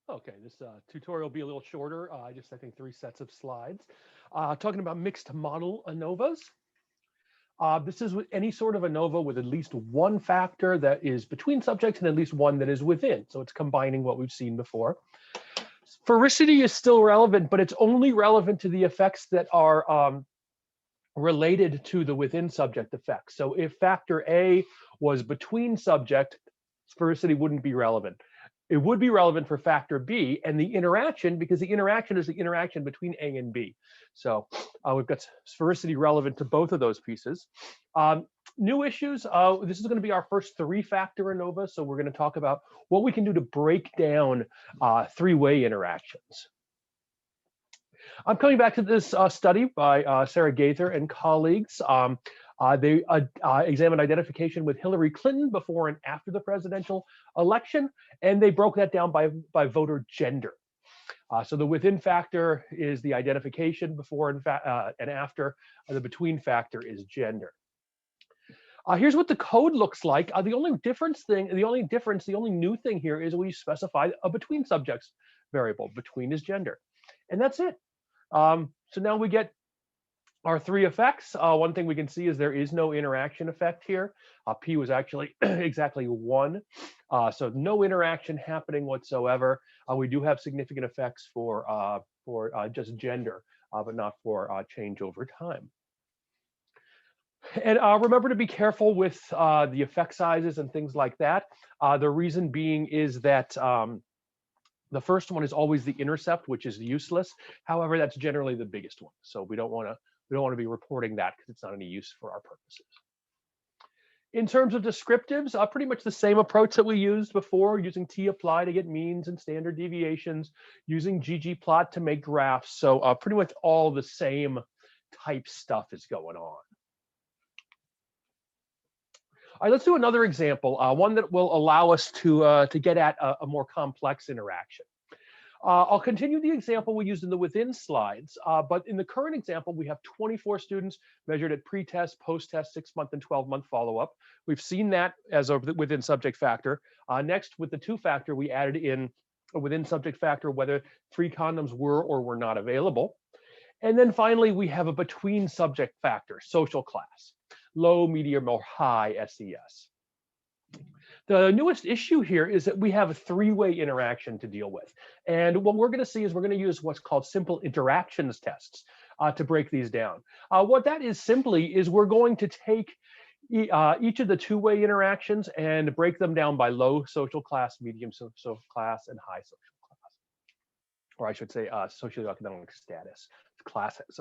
Okay, this tutorial will be a little shorter, I think 3 sets of slides. Talking about mixed model ANOVAs. This is with any sort of ANOVA with at least one factor that is between subjects and at least one that is within. So it's combining what we've seen before. Sphericity is still relevant, but it's only relevant to the effects that are related to the within subject effects. So if factor A was between subject, sphericity wouldn't be relevant. It would be relevant for factor B and the interaction, because the interaction is the interaction between A and B. So we've got sphericity relevant to both of those pieces. New issues, this is going to be our first 3-factor ANOVA. So we're going to talk about what we can do to break down 3-way interactions. I'm coming back to this study by Sarah Gaither and colleagues. They examined identification with Hillary Clinton before and after the presidential election, and they broke that down by voter gender. So the within factor is the identification before and after. The between factor is gender. Here's what the code looks like. The only new thing here is we specify a between subjects variable. Between is gender, and that's it. So now we get our 3 effects. One thing we can see is there is no interaction effect here. P was actually exactly 1. So no interaction happening whatsoever. We do have significant effects for just gender, but not for change over time. And remember to be careful with the effect sizes and things like that. The reason being is that the first one is always the intercept, which is useless. However, that's generally the biggest one. So we don't want to be reporting that because it's not any use for our purposes. In terms of descriptives, pretty much the same approach that we used before, using t-apply to get means and standard deviations, using ggplot to make graphs. So pretty much all the same type stuff is going on. All right, let's do another example, one that will allow us to get at a more complex interaction. I'll continue the example we used in the within slides, but in the current example, we have 24 students measured at pre-test, post-test, 6-month and 12-month follow-up. We've seen that as a within subject factor. Next, with the 2-factor, we added in a within subject factor whether 3 condoms were or were not available. And then finally, we have a between subject factor, social class, low, medium, or high SES. The newest issue here is that we have a 3-way interaction to deal with. And what we're going to see is we're going to use what's called simple interactions tests to break these down. What that is simply is we're going to take each of the 2-way interactions and break them down by low social class, medium social class, and high social class. Or I should say socioeconomic status. Class has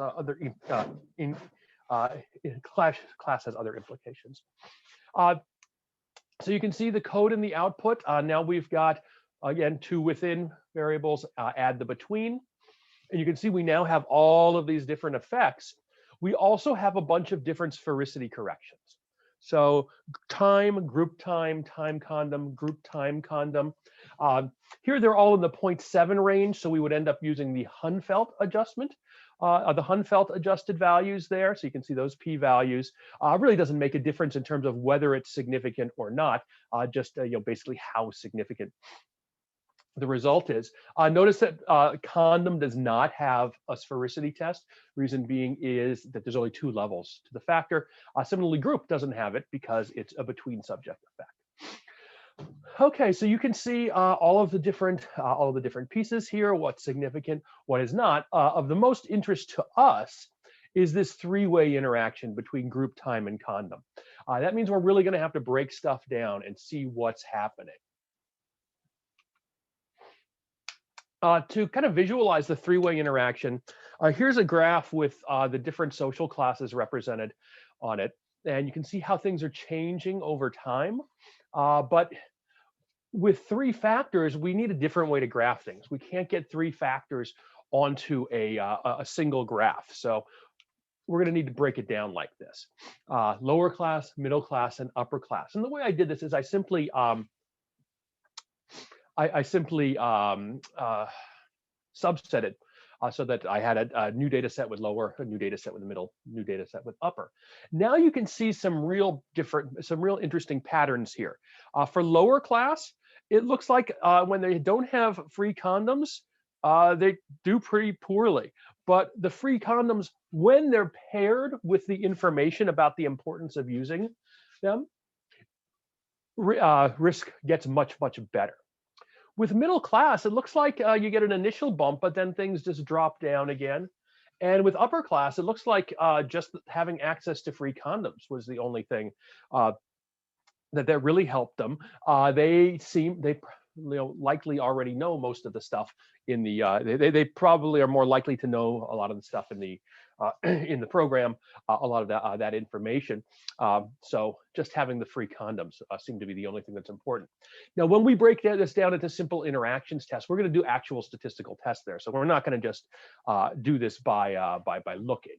class has other implications. So you can see the code in the output. Now we've got, again, 2 within variables, add the between. And you can see we now have all of these different effects. We also have a bunch of different sphericity corrections. So time, group time, time condom, group time condom. Here they're all in the 0.7 range, so we would end up using the Hunfeld adjustment. The Hunfeld adjusted values there, so you can see those p-values. Really doesn't make a difference in terms of whether it's significant or not, just basically how significant the result is. Notice that condom does not have a sphericity test. Reason being is that there's only 2 levels to the factor. Similarly, group doesn't have it because it's a between subject effect. Okay, so you can see all of the different pieces here, what's significant, what is not. Of the most interest to us is this 3-way interaction between group time and condom. That means we're really going to have to break stuff down and see what's happening. To kind of visualize the 3-way interaction, here's a graph with the different social classes represented on it. And you can see how things are changing over time. But with 3 factors, we need a different way to graph things. We can't get 3 factors onto a single graph. So we're going to need to break it down like this. Lower class, middle class, and upper class. And the way I did this is I simply subsetted so that I had a new data set with lower, a new data set with middle, new data set with upper. Now you can see some real interesting patterns here. For lower class, it looks like when they don't have free condoms, they do pretty poorly. But the free condoms, when they're paired with the information about the importance of using them, risk gets much, much better. With middle class, it looks like you get an initial bump, but then things just drop down again. And with upper class, it looks like just having access to free condoms was the only thing uh, that really helped them. They likely already know most of the stuff in the they probably are more likely to know a lot of the stuff in the program, a lot of that information. So just having the free condoms seem to be the only thing that's important. Now, when we break this down into simple interactions tests, we're going to do actual statistical tests there. So we're not going to just do this by looking.